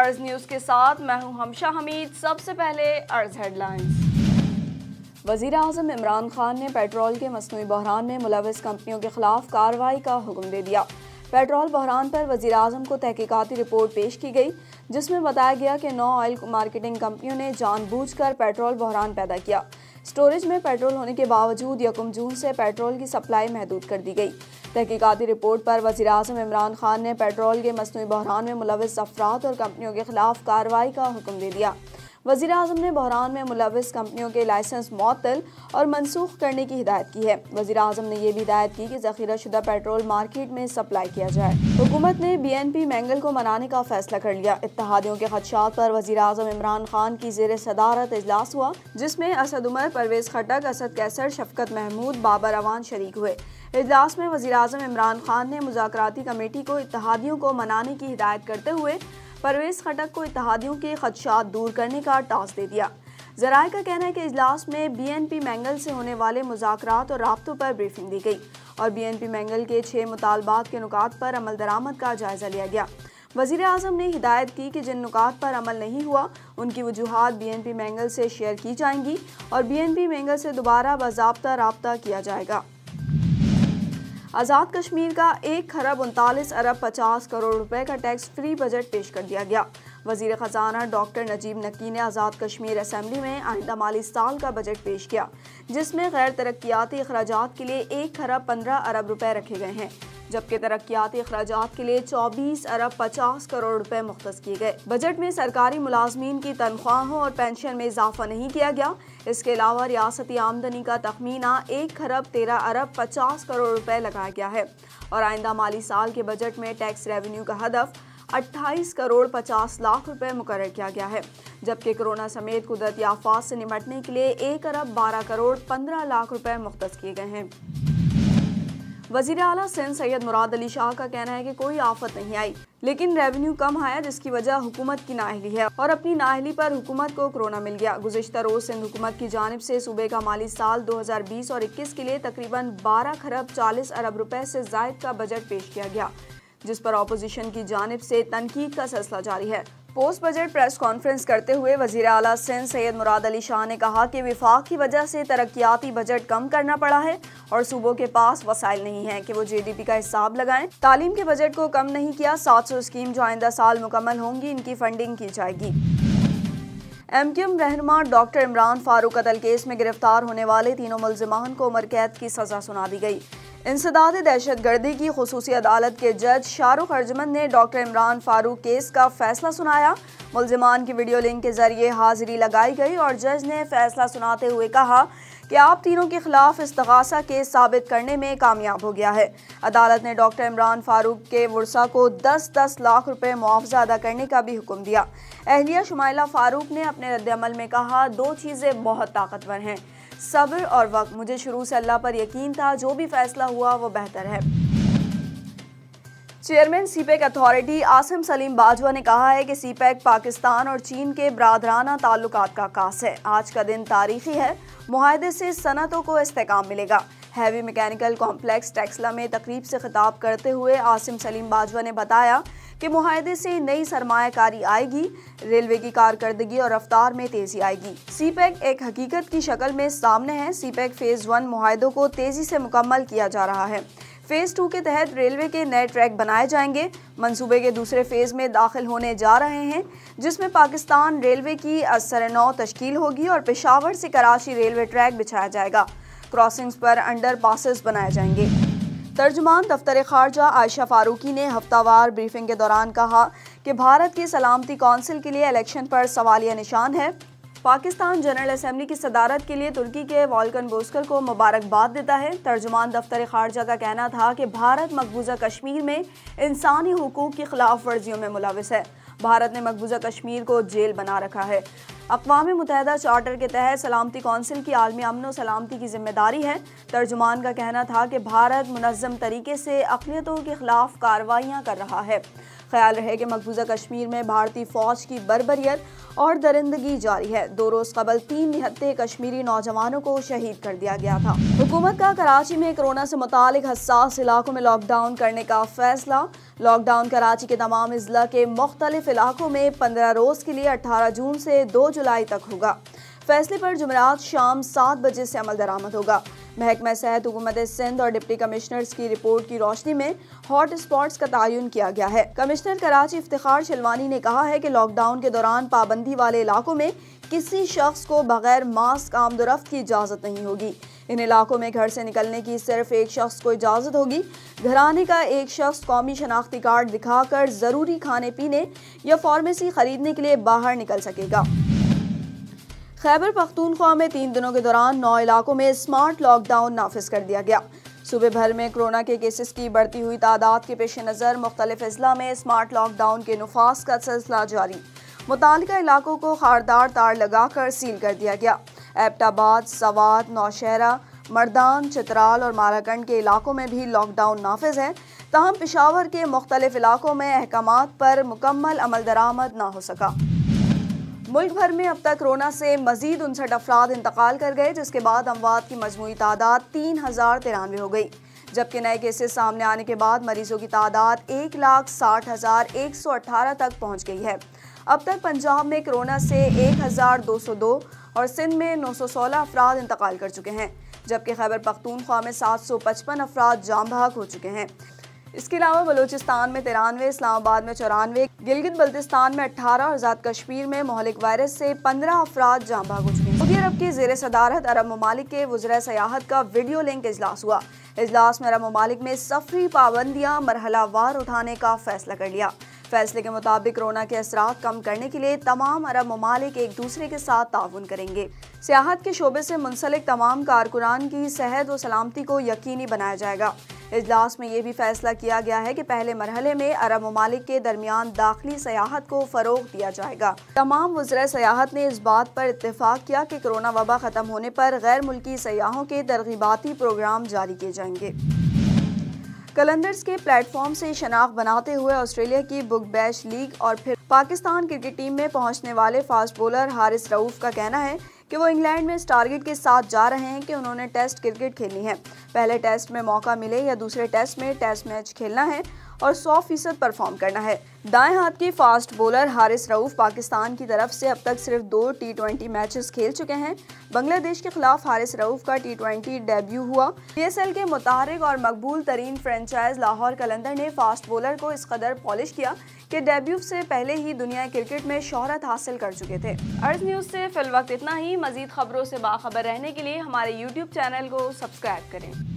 अर्ज न्यूज़ के साथ मैं हूं हमशा हमीद। सबसे पहले अर्ज हेडलाइंस। वज़ीर-ए-आज़म इमरान खान ने पेट्रोल के मसनूई बहरान में मुलव्वस कंपनियों के खिलाफ कार्रवाई का हुक्म दे दिया। पेट्रोल बहरान पर वज़ीर-ए-आज़म को तहकीकाती रिपोर्ट पेश की गई, जिसमें बताया गया कि 9 ऑयल मार्केटिंग कंपनियों ने जानबूझकर पेट्रोल बहरान पैदा किया। स्टोरेज में पेट्रोल होने के बावजूद 1 जून से पेट्रोल की सप्लाई महदूद कर दी गई। तहकीकाती रिपोर्ट पर वज़ीर-ए-आज़म इमरान खान ने पेट्रोल के मसनूई बहरान में मुलव्वस अफराद और कंपनियों के खिलाफ कार्रवाई का हुक्म दे दिया। वज़ीर-ए-आज़म ने बहरान में मुलव्वस कंपनियों के लाइसेंस मुअत्तल और मनसूख करने की हिदायत की है। वज़ीर-ए-आज़म ने यह भी हिदायत की कि ज़ख़ीरा शुदा पेट्रोल मार्केट में सप्लाई किया जाए। हुकूमत ने BNP मैंगल को मनाने का फैसला कर लिया। इत्तेहादियों के खदशात पर वज़ीर-ए-आज़म इमरान खान की ज़ेर सदारत इजलास हुआ, जिसमें असद उमर, परवेज़ खटक, असद कैसर, शफकत महमूद, बाबर अवान शरीक हुए। इजलास में वज़ीर-ए-आज़म इमरान खान ने मुज़ाकराती कमेटी को इत्तेहादियों को मनाने की हिदायत करते हुए परवेज़ खटक को इत्तेहादियों के खदशात दूर करने का टास्क दे दिया। ज़राए का कहना है कि इजलास में BNP मैंगल से होने वाले मुज़ाकरात और राब्तों पर ब्रीफिंग दी गई और BNP मैंगल के 6 मुतालबात के नुकात पर अमल दरामद का जायज़ा लिया गया। वज़ीर-ए-आज़म ने हिदायत की कि जिन नुकात पर अमल नहीं हुआ उनकी वजूहात BNP मैंगल से शेयर की जाएंगी और BNP मैंगल से दोबारा बाज़ाब्ता राब्ता किया जाएगा। आज़ाद कश्मीर का 1 खरब 39 अरब 50 करोड़ रुपए का टैक्स फ्री बजट पेश कर दिया गया। वज़ीर ख़जाना डॉक्टर नजीब नकी ने आज़ाद कश्मीर असेंबली में आइंदा माली साल का बजट पेश किया, जिसमें गैर तरक्याती अखराजात के लिए 1 खरब 15 अरब रुपए रखे गए हैं, जबकि तरक्याती अखराजात के लिए 24 अरब 50 करोड़ रुपए मुख्तस किए गए। बजट में सरकारी मुलाजमीन की तनख्वाहों और पेंशन में इजाफा नहीं किया गया। इसके अलावा रियासती आमदनी का तखमीना 1 खरब 13 अरब 50 करोड़ रुपए लगाया गया है और आइंदा माली साल के बजट में टैक्स रेवेन्यू का हदफ 28 करोड़ 50 लाख रुपए मुकर्रर किया गया है, जबकि कोरोना समेत कुदरती आफात से निपटने के लिए 1 अरब 12 करोड़ 15 लाख रुपए मुख्तस किए गए हैं। वज़ीर आला सिंध सैयद मुराद अली शाह का कहना है कि कोई आफत नहीं आई, लेकिन रेवेन्यू कम आया, जिसकी वजह हुकूमत की नाअहली है और अपनी नाअहली पर हुकूमत को कोरोना मिल गया। गुज़िश्ता रोज सिंध हुकूमत की जानिब से सूबे का माली साल 2020 और 21 के लिए तकरीबन 12 खरब 40 अरब रुपए से ज़ायद का बजट पेश किया गया, जिस पर अपोजिशन की जानिब से तनकीद का सिलसिला जारी है। पोस्ट बजट प्रेस कॉन्फ्रेंस करते हुए वज़ीर आला सिंध सैयद मुराद अली शाह ने कहा कि विफाक की वजह से तरक्याती बजट कम करना पड़ा है और सूबों के पास वसाइल नहीं है कि वो GDP का हिसाब लगाएं। तालीम के बजट को कम नहीं किया। 700 स्कीम जो आइंदा साल मुकम्मल होंगी, इनकी फंडिंग की जाएगी। MQM रहनुमा डॉक्टर इमरान फारूक कत्ल केस में गिरफ्तार होने वाले तीनों मुल्जिमान को उम्र कैद की सजा सुना दी गई। इंसदाद दहशतगर्दी की खुसूसी अदालत के जज शाहरुख अर्जमन ने डॉक्टर इमरान फारूक केस का फैसला सुनाया। मुल्जिमान की वीडियो लिंक के जरिए हाजिरी लगाई गई और जज ने फैसला सुनाते हुए कहा कि आप तीनों के खिलाफ इस्तगासा केस साबित करने में कामयाब हो गया है। अदालत ने डॉक्टर इमरान फारूक के वर्सा को 10-10 लाख रुपए मुआवजा अदा करने का भी हुक्म दिया। अहलिया शुमाइला फारूक ने अपने रद्द-ए-अमल में कहा, 2 चीज़ें बहुत ताकतवर हैं, सब्र और वक्त। मुझे शुरू से अल्लाह पर यकीन था, जो भी फैसला हुआ वो बेहतर है। Chairman CPEC authority Asim Salim Bajwa ने कहा है कि CPEC पाकिस्तान और चीन के बरादराना ताल्लुकात का आकाश है। आज का दिन तारीखी है। मुआहदे से सनतों को इस्तेकाम मिलेगा। हैवी मैकेनिकल कॉम्प्लेक्स टेक्सला में तकरीब से खिताब करते हुए आसिम सलीम बाजवा ने बताया कि मुआहदे से नई सरमायाकारी आएगी, रेलवे की कारकर्दगी और रफ्तार में तेजी आएगी। CPEC एक हकीकत की शक्ल में सामने है। CPEC फेज़ 1 मुआहदों को तेजी से मुकम्मल किया जा रहा है। फेज़ 2 के तहत रेलवे के नए ट्रैक बनाए जाएंगे। मंसूबे के दूसरे फेज़ में दाखिल होने जा रहे हैं, जिसमें पाकिस्तान रेलवे की असर-ए-नौ तश्कील होगी और पेशावर से कराची रेलवे ट्रैक बिछाया जाएगा। क्रॉसिंग्स पर अंडर पासेस बनाए जाएंगे। तर्जुमान दफ्तर खारजा आयशा फारूकी ने हफ्तावार ब्रीफिंग के दौरान कहा कि भारत की सलामती कौंसिल के लिए इलेक्शन पर सवालिया निशान है। पाकिस्तान जनरल असेंबली की सदारत के लिए तुर्की के वॉल्कन बोस्कर को मुबारकबाद देता है। तर्जुमान दफ्तर खारजा का कहना था कि भारत मकबूजा कश्मीर में इंसानी हुकूक की खिलाफ वर्जियों में मुलविस है। भारत ने मकबूजा कश्मीर को जेल बना रखा है। अक़वाम मुत्तहिदा चार्टर के तहत सलामती कौंसिल की आलमी अमन व सलामती की जिम्मेदारी है। तर्जुमान का कहना था कि भारत मुनज़्ज़म तरीके से अक़लियतों के खिलाफ कार्रवाइयाँ कर रहा है। ख्याल रहे कि मकबूजा कश्मीर में भारतीय फौज की बर्बरियत और दरिंदगी जारी है। 2 रोज कबल 3 निहत्ते कश्मीरी नौजवानों को शहीद कर दिया गया था। हुकूमत का कराची में कोरोना से मुतालिक हसास इलाकों में लॉकडाउन करने का फैसला। लॉकडाउन कराची के तमाम अजला के मुख्तलिफ इलाकों में 15 रोज के लिए 18 जून से 2 जुलाई तक होगा। फैसले पर जुमेरात शाम 7 बजे से अमल दरामद होगा। महकमा सेहत हुकूमत सिंध और डिप्टी कमिश्नर्स की रिपोर्ट की रोशनी में हॉट स्पॉट्स का तयन किया गया है। कमिश्नर कराची इफ्तिखार शिलवानी ने कहा है कि लॉकडाउन के दौरान पाबंदी वाले इलाकों में किसी शख्स को बगैर मास्क आमदोरफ्त की इजाज़त नहीं होगी। इन इलाकों में घर से निकलने की सिर्फ एक शख्स को इजाज़त होगी। घराने का एक शख्स कौमी शनाख्ती कार्ड दिखाकर ज़रूरी खाने पीने या फार्मेसी खरीदने के लिए बाहर निकल सकेगा। खैबर पख्तूनख्वा में 3 दिनों के दौरान 9 इलाकों में स्मार्ट लॉकडाउन नाफिज कर दिया गया। सूबे भर में कोरोना के केसेस की बढ़ती हुई तादाद के पेश नज़र मुख्तलिफ अजला में स्मार्ट लॉकडाउन के नफाज का सिलसिला जारी। मुतालिका इलाकों को खारदार तार लगाकर सील कर दिया गया। एबटाबाद, सवात, नौशहरा, मर्दान, चित्राल और माराकंड के इलाकों में भी लॉकडाउन नाफिज है। तहम पेशावर के मुख्तलिफ इलाकों में अहकामात पर मुकम्मल अमल दरामद ना हो सका। मुल्क भर में अब तक कोरोना से मजीद 59 अफराद इंतकाल कर गए, जिसके बाद अमवात की मजमूई तादाद 3093 हो गई, जबकि नए केसेस सामने आने के बाद मरीजों की तादाद 1,60,118 तक पहुंच गई है। अब तक पंजाब में कोरोना से 1202 और सिंध में 916 अफराद इंतकाल कर चुके हैं, जबकि खैबर पख्तूनख्वा में 755 अफराद जाम बहक हो चुके हैं। इसके अलावा बलूचिस्तान में 93, इस्लामाबाद में 94, गिलगित बल्तिस्तान में 18 और आज़ाद कश्मीर में मोहलिक वायरस से 15 अफराद जाँ बहक हो चुके हैं। सऊदी अरब की ज़ेर सदारत अरब ममालिक के वज़ीर सयाहत का वीडियो लिंक इजलास हुआ। इजलास में अरब ममालिक में सफरी पाबंदियाँ मरहलावार उठाने का फैसला कर लिया। फैसले के मुताबिक कोरोना के असरात कम करने के लिए तमाम अरब ममालिक एक दूसरे के साथ ताउन करेंगे। सियाहत के शोबे से मुंसलिक तमाम कारकुनान की सेहत व सलामती को यकीनी बनाया जाएगा। इजलास में यह भी फैसला किया गया है कि पहले मरहले में अरब ममालिक के दरमियान दाखिली सयाहत को फरोग दिया जाएगा। तमाम वज़ीर सयाहत ने इस बात पर इत्तेफाक किया कि कोरोना वबा खत्म होने पर गैर मुल्की सयाहों के तरगीबाती प्रोग्राम जारी किए जाएंगे। कलंदर्स के प्लेटफॉर्म से शनाख्त बनाते हुए ऑस्ट्रेलिया की बुक बैश लीग और फिर पाकिस्तान क्रिकेट टीम में पहुंचने वाले फास्ट बॉलर हारिस रऊफ का कहना है कि वो इंग्लैंड में इस टारगेट के साथ जा रहे हैं कि उन्होंने टेस्ट क्रिकेट खेलनी है। पहले टेस्ट में मौका मिले या दूसरे टेस्ट में टेस्ट मैच खेलना है और 100% परफॉर्म करना है। दाएं हाथ की फास्ट बॉलर हारिस रऊफ पाकिस्तान की तरफ से अब तक सिर्फ 2 T20 मैचेस खेल चुके हैं। बांग्लादेश के खिलाफ हारिस रऊफ का T20 डेब्यू हुआ। PSL के मुतारिक और मकबूल तरीन फ्रेंचाइज लाहौर कलंदर ने फास्ट बॉलर को इस कदर पॉलिश किया कि डेब्यू से पहले ही दुनिया क्रिकेट में शोहरत हासिल कर चुके थे। अर्ज न्यूज़ से फिलवक्त इतना ही। मजीद खबरों से बाखबर रहने के लिए हमारे YouTube चैनल को सब्सक्राइब करें।